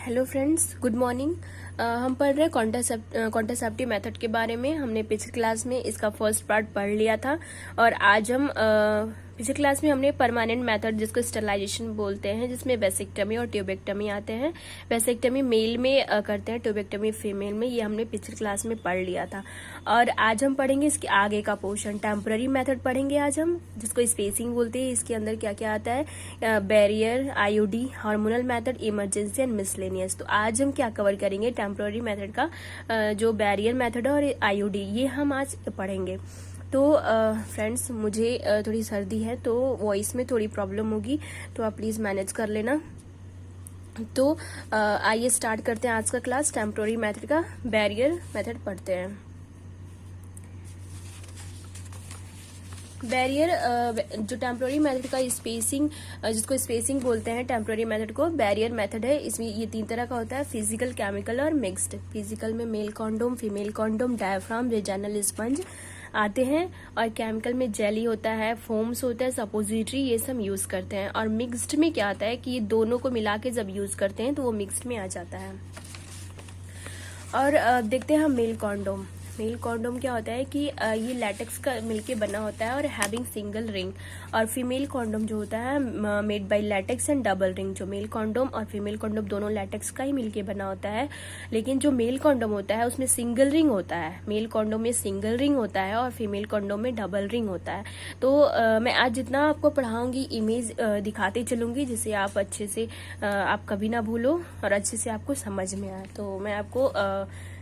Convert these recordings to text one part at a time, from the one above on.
Hello friends, good morning. हम पढ़ रहे हैं कॉन्ट्रासेप्टिव मेथड के बारे में। हमने पिछली क्लास में इसका फर्स्ट पार्ट पढ़ लिया था और आज हम पिछली क्लास में हमने परमानेंट मेथड जिसको स्टरलाइजेशन बोलते हैं, जिसमें वेसेक्टमी और ट्यूबेक्टमी आते हैं। वेसेक्टमी मेल में करते हैं, ट्यूबेक्टमी फीमेल में। ये हमने पिछली क्लास में पढ़ लिया था और आज हम पढ़ेंगे इसके आगे का पोर्शन। टेम्पररी मेथड पढ़ेंगे आज हम, जिसको स्पेसिंग बोलते हैं। इसके अंदर क्या क्या आता है, barrier, IUD, hormonal method, emergency and miscellaneous. तो आज हम क्या कवर करेंगे, टेम्पररी मेथड का जो बैरियर मेथड है और आईयूडी, ये हम आज पढ़ेंगे। तो फ्रेंड्स, मुझे थोड़ी सर्दी है तो वॉइस में थोड़ी प्रॉब्लम होगी, तो आप प्लीज़ मैनेज कर लेना। तो आइए स्टार्ट करते हैं आज का क्लास। टेम्पररी मेथड का बैरियर मेथड पढ़ते हैं। बैरियर जो टेम्पररी मेथड का स्पेसिंग, जिसको स्पेसिंग बोलते हैं, टेम्पररी मेथड को बैरियर मेथड है। इसमें ये 3 तरह का होता है, फिजिकल, केमिकल और मिक्स्ड। फिजिकल में male condom, female condom, diaphragm, vaginal sponge आते हैं, और केमिकल में जेली होता है, फोम्स होता है, सपोजिटरी, ये सब यूज करते हैं। और मिक्स्ड में क्या आता है कि ये दोनों को मिला के जब यूज करते हैं तो वो मिक्स्ड में आ जाता है। और देखते हैं हम मेल कॉन्डोम। मेल कॉन्डोम क्या होता है कि ये लैटेक्स का मिलके बना होता है और हैविंग सिंगल रिंग। और फीमेल कॉन्डोम जो होता है made by latex and double ring. जो मेल कॉन्डोम और फीमेल कॉन्डोम दोनों लैटेक्स का ही मिलके बना होता है, लेकिन जो मेल कॉन्डोम होता है उसमें सिंगल रिंग होता है। मेल कॉन्डोम में सिंगल रिंग होता है और फीमेल कॉन्डोम में डबल रिंग होता है। तो मैं आज जितना आपको पढ़ाऊंगी इमेज दिखाते चलूंगी, जिससे आप अच्छे से आप कभी ना भूलो और अच्छे से आपको समझ में आए। तो मैं आपको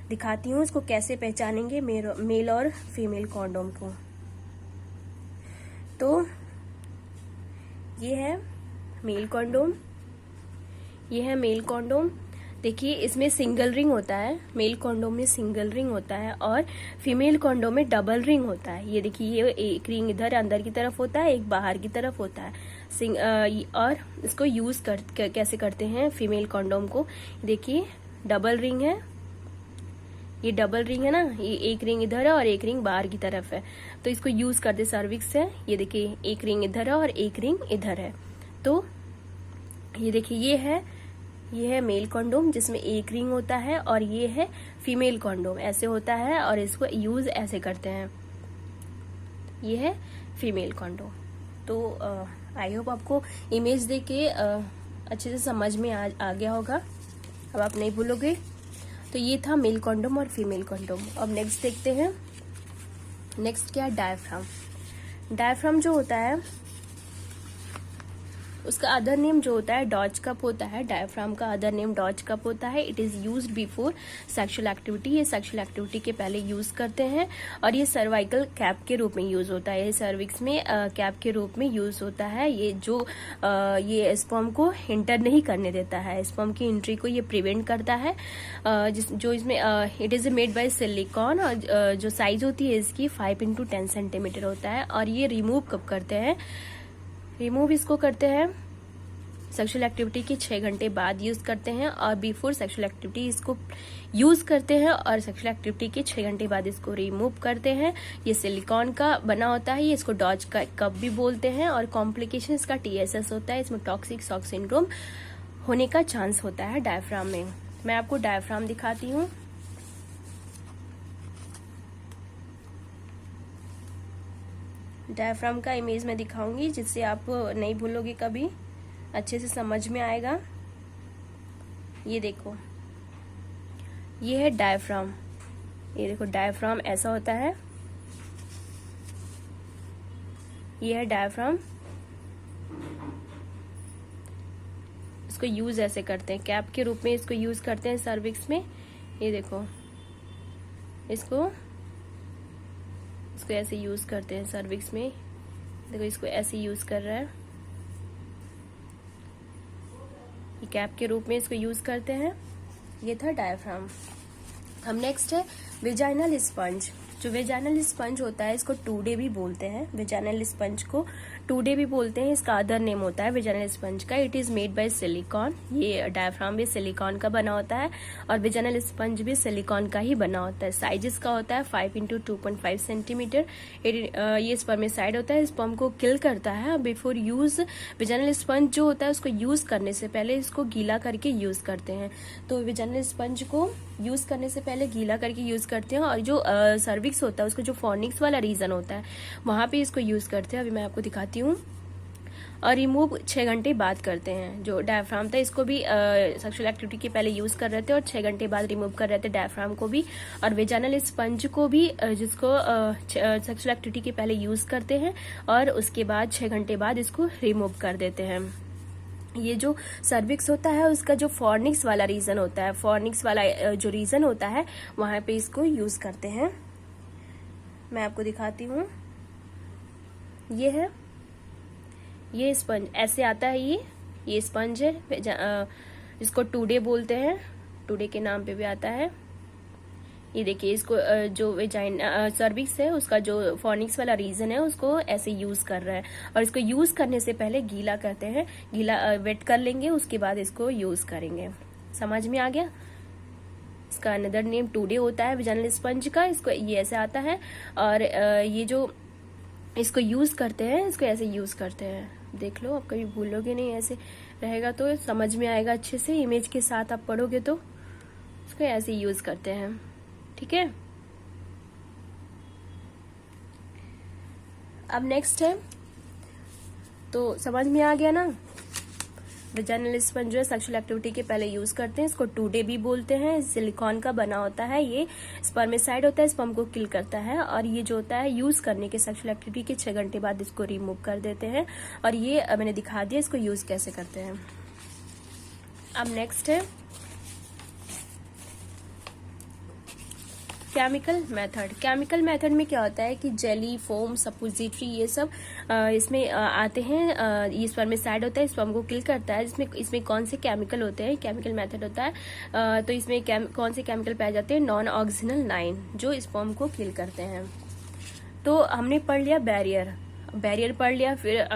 दिखाती हूँ इसको कैसे पहचानेंगे मेल और फीमेल कॉन्डोम को। तो ये है मेल कॉन्डोम, ये है मेल कॉन्डोम। देखिए इसमें सिंगल रिंग होता है, मेल कॉन्डोम में सिंगल रिंग होता है और फीमेल कॉन्डोम में डबल रिंग होता है। ये देखिए, ये एक रिंग इधर अंदर की तरफ होता है, एक बाहर की तरफ होता है। और इसको यूज कैसे करते हैं फीमेल कॉन्डोम को, देखिए डबल रिंग है, ये डबल रिंग है ना, ये एक रिंग इधर है और एक रिंग बाहर की तरफ है। तो इसको यूज करते सर्विक्स से। ये देखिए एक रिंग इधर है और एक रिंग इधर है। तो ये देखिए ये है मेल कॉन्डोम जिसमें एक रिंग होता है, और ये है फीमेल कॉन्डोम, ऐसे होता है और इसको यूज ऐसे करते हैं। ये है फीमेल कॉन्डोम। तो आई होप आपको इमेज देख के अच्छे से समझ में आ गया होगा, अब आप नहीं भूलोगे। तो ये था मेल कॉन्डोम और फीमेल कॉन्डोम। अब नेक्स्ट देखते हैं, नेक्स्ट क्या है, डायफ्राम। डायफ्राम जो होता है उसका अदर नेम जो होता है डॉज कप होता है। डायफ्राम का अदर नेम डॉज कप होता है। It is used before sexual activity, ये सेक्सुअल एक्टिविटी के पहले यूज करते हैं। और ये सर्वाइकल कैप के रूप में यूज होता है, ये सर्विक्स में कैप के रूप में यूज होता है। ये जो ये स्पर्म को इंटर नहीं करने देता है, स्पर्म की एंट्री को ये प्रिवेंट करता है। जो इसमें it is made by silicon, और जो साइज होती है इसकी 5x10 सेंटीमीटर होता है। और ये रिमूव कब करते हैं, रिमूव इसको करते हैं सेक्सुअल एक्टिविटी के 6 घंटे बाद यूज करते हैं, और बिफोर सेक्सुअल एक्टिविटी इसको यूज करते हैं और सेक्सुअल एक्टिविटी के 6 घंटे बाद इसको रिमूव करते हैं। ये सिलिकॉन का बना होता है, ये इसको डॉज का कप भी बोलते हैं। और कॉम्प्लिकेशन इसका TSS होता है, इसमें टॉक्सिक शॉक सिंड्रोम होने का चांस होता है डायफ्राम में। मैं आपको डायफ्राम दिखाती हूँ। डायफ्राम का इमेज मैं दिखाऊंगी, जिससे आप नहीं भूलोगे कभी, अच्छे से समझ में आएगा। ये देखो, ये है डायफ्राम। ये देखो डायफ्राम ऐसा होता है, ये है डायफ्राम। इसको यूज ऐसे करते हैं, कैप के रूप में इसको यूज करते हैं सर्विक्स में। ये देखो, इसको ऐसे यूज करते हैं सर्विक्स में। देखो इसको ऐसे यूज कर रहा है, ये कैप के रूप में इसको यूज करते हैं। ये था डायफ्राम। अब नेक्स्ट है वेजाइनल स्पंज। जो वेजाइनल स्पंज होता है इसको टूडे भी बोलते हैं, वेजाइनल स्पंज को टूडे भी बोलते हैं, इसका अदर नेम होता है वेजाइनल स्पंज का। It is made by silicon, ये डायफ्राम भी सिलिकॉन का बना होता है और वेजाइनल स्पंज भी सिलिकॉन का ही बना होता है। साइज इसका होता है 5 × 2.5 सेंटीमीटर। ये स्पर्मेसाइड होता है, स्पर्म को किल करता है। बिफोर यूज वेजाइनल स्पंज जो होता है उसको यूज करने से पहले इसको गीला करके यूज करते हैं। तो वेजाइनल स्पंज को यूज करने से पहले गीला करके यूज करते हैं और जो सर्विक्स होता है उसको जो फॉर्निक्स वाला रीजन होता है वहां पे इसको यूज करते हैं। अभी मैं आपको दिखाती हूँ। और रिमूव 6 घंटे बाद करते हैं। जो डायफ्राम था इसको भी सेक्सुअल एक्टिविटी के पहले यूज कर रहे थे और 6 घंटे बाद रिमूव कर रहे थे डायफ्राम को भी, और वेजाइनल स्पंज को भी जिसको सेक्सुअल एक्टिविटी के पहले यूज करते हैं और उसके बाद 6 घंटे बाद इसको रिमूव कर देते हैं। ये जो सर्विक्स होता है उसका जो फॉर्निक्स वाला रीजन होता है, फॉर्निक्स वाला जो रीजन होता है वहां पे इसको यूज करते हैं। मैं आपको दिखाती हूँ। ये है, ये स्पंज ऐसे आता है। ये स्पंज है, इसको टूडे बोलते हैं, टूडे के नाम पे भी आता है। ये देखिए, इसको जो वेजाइन सर्विक्स है उसका जो फॉर्निक्स वाला रीजन है उसको ऐसे यूज कर रहा है और इसको यूज करने से पहले गीला करते हैं, गीला वेट कर लेंगे उसके बाद इसको यूज करेंगे। समझ में आ गया? इसका अनदर नेम टूडे होता है वेजाइनल स्पंज का, इसको ये ऐसे आता है। और ये जो इसको यूज करते हैं इसको ऐसे यूज करते हैं। देख लो, आप कभी भूलोगे नहीं, ऐसे रहेगा तो समझ में आएगा अच्छे से। इमेज के साथ आप पढ़ोगे तो इसको ऐसे यूज करते हैं। ठीक है, अब नेक्स्ट है, तो समझ में आ गया ना। वेजाइनल स्पंज जो है सेक्सुअल एक्टिविटी के पहले यूज करते हैं, इसको टूडे भी बोलते हैं। सिलिकॉन का बना होता है, ये स्पर्मेसाइड होता है, स्पर्म को किल करता है। और ये जो होता है यूज करने के सेक्सुअल एक्टिविटी के 6 घंटे बाद इसको रिमूव कर देते हैं। और ये मैंने दिखा दिया इसको यूज कैसे करते हैं। अब नेक्स्ट है केमिकल मेथड। केमिकल मेथड में क्या होता है कि जेली, फोम, सपोजिटरी ये सब इसमें आते हैं। ये स्पर्मेसाइड होता है, स्पर्म को किल करता है। इसमें कौन से केमिकल होते हैं, केमिकल मेथड होता है। तो इसमें कौन से केमिकल पाए जाते हैं? नॉन ऑक्सिजनल 9 जो स्पर्म को किल करते हैं। तो हमने पढ़ लिया बैरियर पढ़ लिया, फिर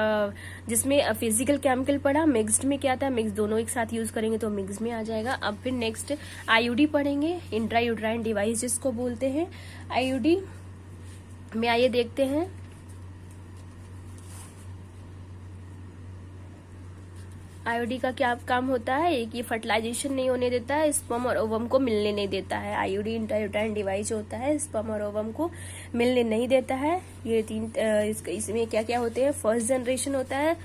जिसमें फिजिकल केमिकल पढ़ा। मिक्स्ड में क्या था, मिक्स दोनों एक साथ यूज करेंगे तो मिक्स में आ जाएगा। अब फिर नेक्स्ट आईयूडी पढ़ेंगे, इंट्रा यूट्राइन डिवाइस जिसको बोलते हैं। आईयूडी में आइए देखते हैं। आईयूडी का क्या काम होता है? एक ये फर्टिलाइजेशन नहीं होने देता है, स्पर्म और ओवम को मिलने नहीं देता है। आईयूडी इंट्रायूट्राइन डिवाइस जो होता है स्पर्म और ओवम को मिलने नहीं देता है। ये इसमें क्या क्या होते हैं? फर्स्ट जनरेशन होता है,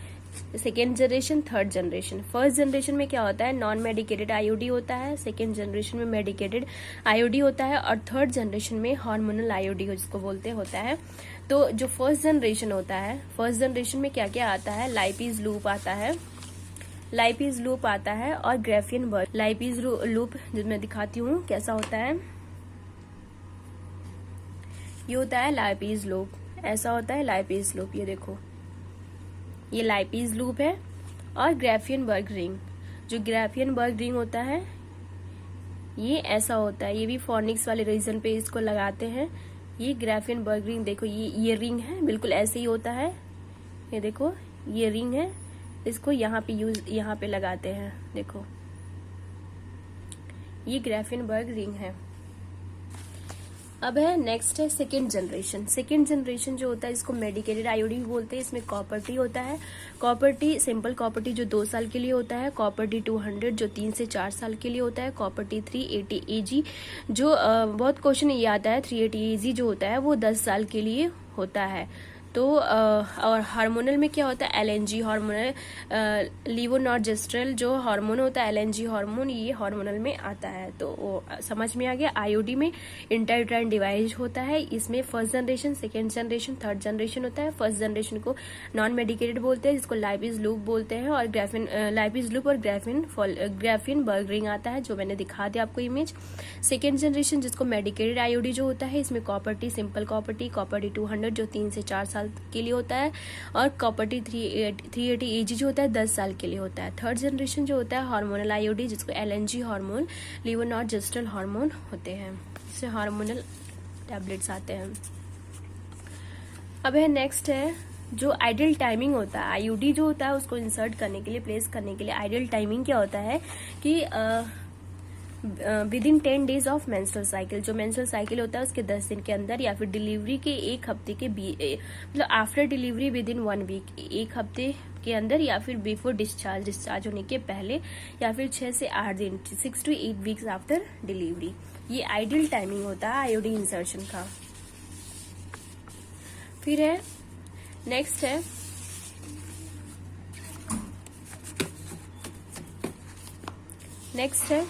second generation, third generation. First generation में क्या होता है? नॉन मेडिकेटेड आईयूडी होता है। सेकेंड जनरेशन में मेडिकेटेड आईयूडी होता है और थर्ड जनरेशन में हार्मोनल आईयूडी जिसको बोलते होता है। तो जो फर्स्ट जनरेशन होता है, फर्स्ट जनरेशन में क्या क्या आता है? लाइपीज लूप आता है और ग्राफियन वर्ग। लाइपीज लूप जो मैं दिखाती हूँ कैसा होता है। ये होता है लाइपीज लूप, ऐसा होता है लाइपीज लूप। ये देखो, ये लाइपीज लूप है। और ग्राफियनबर्ग रिंग, जो ग्राफियनबर्ग रिंग होता है ये ऐसा होता है। ये भी फॉर्निक्स वाले रीजन पे इसको लगाते हैं। ये ग्राफियनबर्ग रिंग देखो, ये रिंग है, बिल्कुल ऐसे ही होता है। ये देखो, ये रिंग है, इसको यहाँ पे लगाते हैं। देखो, ये ग्राफियनबर्ग रिंग है। अब है नेक्स्ट है सेकेंड जनरेशन। सेकेंड जनरेशन जो होता है इसको मेडिकेटेड आईयूडी भी बोलते हैं। इसमें कॉपर टी होता है। Copper T, simple copper T जो 2 साल के लिए होता है। कॉपर टी 200 जो 3 से 4 साल के लिए होता है। कॉपर टी 380 AG जो बहुत क्वेश्चन ये आता है, 380 AG जो होता है वो 10 साल के लिए होता है। तो और हार्मोनल में क्या होता है? LNG हार्मोनल, लीवोनॉर्जेस्ट्रल जो हार्मोन होता है, LNG हार्मोन, ये हार्मोनल में आता है। तो वो समझ में आ गया। आईयूडी में इंट्रायूट्राइन डिवाइस होता है। इसमें first generation, second generation, third generation होता है। फर्स्ट जनरेशन को नॉन मेडिकेटेड बोलते हैं, जिसको लाइपीज लूप बोलते हैं। और लाइपीज लूप और ग्राफियनबर्ग रिंग आता है जो मैंने दिखा दिया आपको इमेज। सेकेंड जनरेशन जिसको मेडिकेटेड आईयूडी जो होता है, इसमें copper T, simple copper T 200 जो 3 से 4 साल के लिए होता है। और कॉपर टी 380 AG जो होता है 10 साल के लिए होता है। थर्ड जनरेशन जो होता है हार्मोनल आईयूडी, जिसको LNG हार्मोन, लीवोनॉर्जेस्ट्रल हार्मोन होते हैं। इसे हार्मोनल टैबलेट्स आते हैं। अब है नेक्स्ट है जो आइडियल टाइमिंग होता है, आईयूडी जो होता है उसको इंसर्ट करने के लिए, प्लेस करने के लिए आइडियल टाइमिंग क्या होता है कि with in 10 days of menstrual cycle, जो मेंस्ट्रुअल साइकिल होता है उसके 10 दिन के अंदर, या फिर डिलीवरी के एक हफ्ते के मतलब after delivery within 1 week, एक हफ्ते के अंदर, या फिर बिफोर डिस्चार्ज होने के पहले, या फिर 6 से 8 दिन 6 to 8 weeks आफ्टर डिलीवरी। ये आइडियल टाइमिंग होता है आईओडी इंसर्शन का। फिर है नेक्स्ट है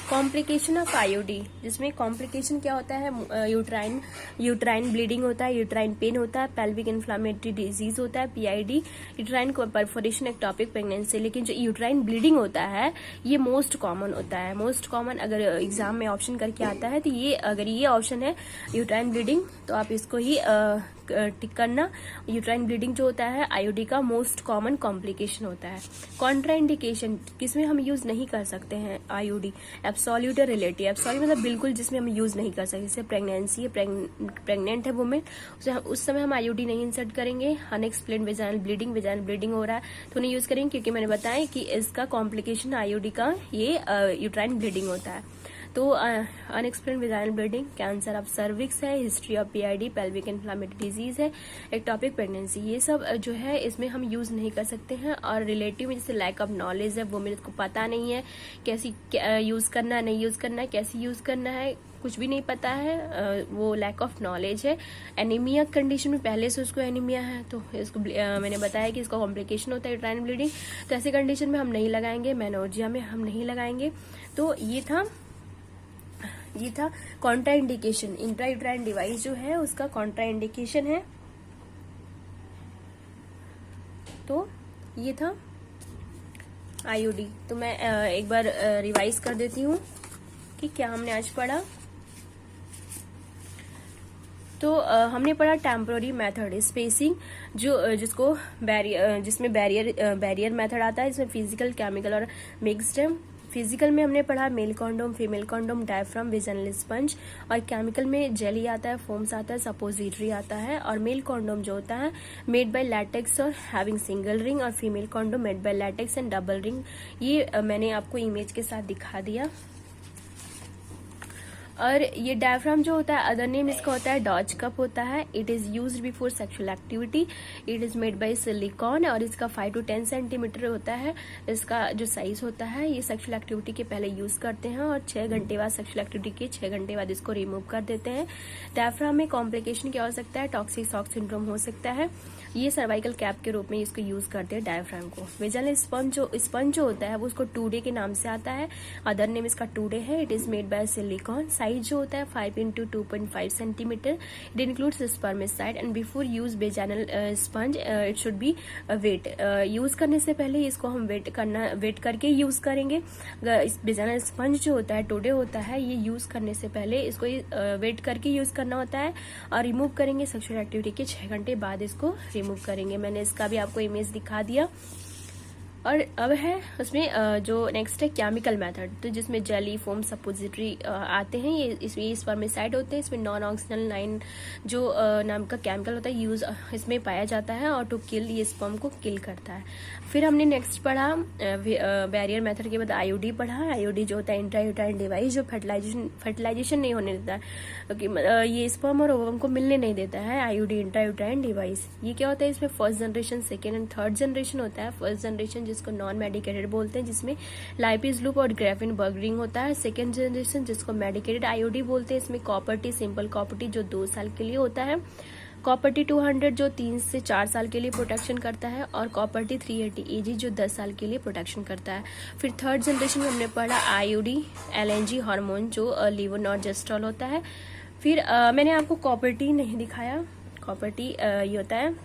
कॉम्प्लिकेशन ऑफ आईओडी, जिसमें कॉम्प्लिकेशन क्या होता है, यूट्राइन ब्लीडिंग होता है, यूट्राइन पेन होता है, पेल्विक इन्फ्लामेटरी डिजीज होता है, PID, uterine perforation, ectopic pregnancy. लेकिन जो यूट्राइन ब्लीडिंग होता है ये मोस्ट कॉमन होता है, मोस्ट कॉमन। अगर एग्जाम में ऑप्शन करके आता है तो ये, अगर ये ऑप्शन है यूट्राइन ब्लीडिंग तो आप इसको ही टिक करना। यूट्राइन ब्लीडिंग जो होता है आईओडी का मोस्ट कॉमन कॉम्प्लिकेशन होता है। कॉन्ट्राइंडिकेशन, किसमें हम यूज नहीं कर सकते हैं आईओडी, एब्सोल्यूट रिलेटिव, एब्सोल्यूट मतलब बिल्कुल जिसमें हम यूज नहीं कर सकते, जैसे प्रेगनेंसी है, प्रेग्नेंट है वुमेन, उस समय हम आईओडी नहीं इंसर्ट करेंगे। अनएक्सप्लेन वेजाइनल ब्लीडिंग हो रहा है तो नहीं यूज करेंगे, क्योंकि मैंने बताया कि इसका कॉम्प्लिकेशन आईओडी का ये यूट्राइन ब्लीडिंग होता है। तो unexplained vaginal bleeding, cancer of cervix है, history of PID, pelvic inflammatory disease है, एक्टोपिक प्रेगनेंसी, ये सब जो है इसमें हम यूज नहीं कर सकते हैं। और रिलेटिव में जैसे लैक ऑफ नॉलेज है, वो मेरे को पता नहीं है कैसी यूज करना है, नहीं यूज करना है, कैसे यूज करना है, कुछ भी नहीं पता है, वो लैक ऑफ नॉलेज है। एनीमिया कंडीशन में पहले से उसको एनीमिया है तो इसको मैंने बताया कि इसका कॉम्प्लिकेशन होता है यूट्राइन ब्लीडिंग, तो ऐसे कंडीशन में हम नहीं लगाएंगे, मेनोर्जिया में हम नहीं लगाएंगे। तो ये था कॉन्ट्राइंडिकेशन। इंट्रायूट्राइन डिवाइस जो है उसका कॉन्ट्राइंडिकेशन है। तो ये था आईओडी। तो मैं एक बार रिवाइज कर देती हूँ कि क्या हमने आज पढ़ा। तो हमने पढ़ा टेम्पररी मेथड, स्पेसिंग, जिसको जिसमें बैरियर मेथड आता है, इसमें फिजिकल, केमिकल और मिक्स्ड है। फिजिकल में हमने पढ़ा male condom, female condom, diaphragm, vaginal sponge, और केमिकल में जेली आता है, फोम्स आता है, सपोजिटरी आता है। और मेल कॉन्डोम जो होता है मेड बाय लैटेक्स और हैविंग सिंगल रिंग, और female condom made by latex and double ring. ये मैंने आपको इमेज के साथ दिखा दिया। और ये डायफ्राम जो होता है अदर नेम इसका होता है डॉज कप होता है। It is used before sexual activity, it is made by silicon, और इसका 5 to 10 सेंटीमीटर होता है इसका जो साइज होता है। ये सेक्सुअल एक्टिविटी के पहले यूज करते हैं और 6 घंटे बाद, सेक्सुअल एक्टिविटी के 6 घंटे बाद इसको रिमूव कर देते हैं। डायफ्राम में कॉम्प्लिकेशन क्या हो सकता है, टॉक्सिक शॉक सिंड्रोम हो सकता है। ये सर्वाइकल कैप के रूप में इसको यूज करते हैं डायफ्राम को। वेजाइनल स्पंज जो होता है वो उसको टूडे के नाम से आता है, अदर नेम इसका टूडे है। It is made by silicone. Size जो होता है 5 into 2.5 सेंटीमीटर। It includes spermicide and before use vaginal sponge it should be wet. Use करने से पहले इसको हम वेट करके यूज करेंगे। वेजाइनल स्पंज जो होता है, टूडे होता है, ये यूज करने से पहले इसको वेट करके यूज करना होता है और रिमूव करेंगे सेक्सुअल एक्टिविटी के 6 घंटे बाद इसको रिमूव करेंगे। मैंने इसका भी आपको इमेज दिखा दिया। और अब है उसमें जो नेक्स्ट है केमिकल मेथड, तो जिसमें जेली, फोम, सपोजिटरी आते हैं। ये स्पर्मिसाइड होते हैं। इसमें नॉन ऑक्सीजनल 9 जो नाम का केमिकल होता है यूज इसमें पाया जाता है और टू किल, ये स्पर्म को किल करता है। फिर हमने नेक्स्ट पढ़ा बैरियर मेथड के बाद आईओडी पढ़ा। आईओडी जो होता है इंट्रायूट्राइन डिवाइस, जो फर्टिलाइजेशन नहीं होने देता है, ये स्पर्म और ओवम को मिलने नहीं देता है। आईओडी इंट्रायूट्राइन डिवाइस ये क्या होता है, इसमें first generation, second and third generation होता है। फर्स्ट जनरेशन जिसको नॉन मेडिकेटेड बोलते हैं, जिसमें लाइपिस लूप और ग्राफिन बर्गरिंग होता है। सेकेंड जनरेशन जिसको मेडिकेटेड आईओडी बोलते हैं, इसमें copper T, simple copper T जो 2 साल के लिए होता है, कॉपर टी 200 जो 3 से 4 साल के लिए प्रोटेक्शन करता है, और कॉपर टी 380 AG जो 10 साल के लिए प्रोटेक्शन करता है। फिर थर्ड जनरेशन में हमने पढ़ा आईओडी LNG हार्मोन जो लीवोनॉर्जेस्ट्रॉल होता है। फिर मैंने आपको कॉपर टी नहीं दिखाया। कॉपर टी ये होता है,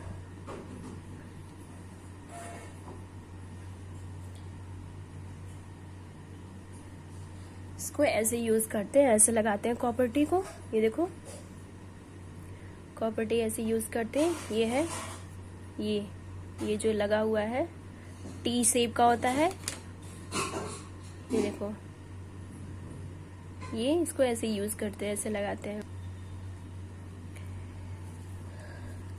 इसको ऐसे यूज करते हैं, ऐसे लगाते हैं कॉपर टी को। ये देखो कॉपर टी ऐसे यूज करते हैं। ये है ये जो लगा हुआ है टी शेप का होता है। ये देखो ये इसको ऐसे यूज करते हैं, ऐसे लगाते हैं।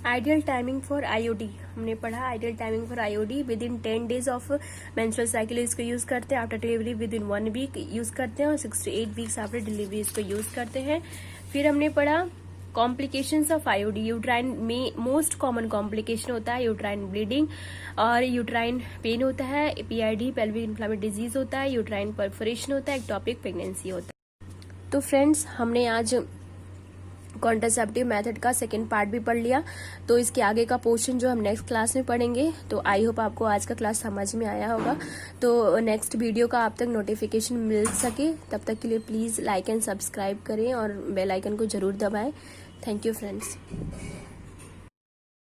आइडियल टाइमिंग फॉर आईओडी हमने पढ़ा। Ideal timing for IOD within 10 days of menstrual cycle इसको यूज करते हैं। After delivery within 1 week use करते हैं और 6 to 8 वीक्स आफ्टर डिलीवरी इसको यूज करते हैं। फिर हमने पढ़ा कॉम्प्लिकेशंस ऑफ आईओडी। यूट्राइन में मोस्ट कॉमन कॉम्प्लिकेशन होता है यूट्राइन ब्लीडिंग और यूट्राइन पेन होता है, पीआईडी पेल्विक इन्फ्लेमेटरी डिजीज होता है, यूट्राइन परफोरेशन होता है, एक्टोपिक प्रेगनेंसी होता है। तो फ्रेंड्स हमने आज कॉन्ट्रासेप्टिव मेथड का सेकेंड पार्ट भी पढ़ लिया। तो इसके आगे का पोर्शन जो हम नेक्स्ट क्लास में पढ़ेंगे। तो आई होप आपको आज का क्लास समझ में आया होगा। तो नेक्स्ट वीडियो का आप तक नोटिफिकेशन मिल सके तब तक के लिए प्लीज लाइक एंड सब्सक्राइब करें और बेल आइकन को जरूर दबाएं। Thank you friends.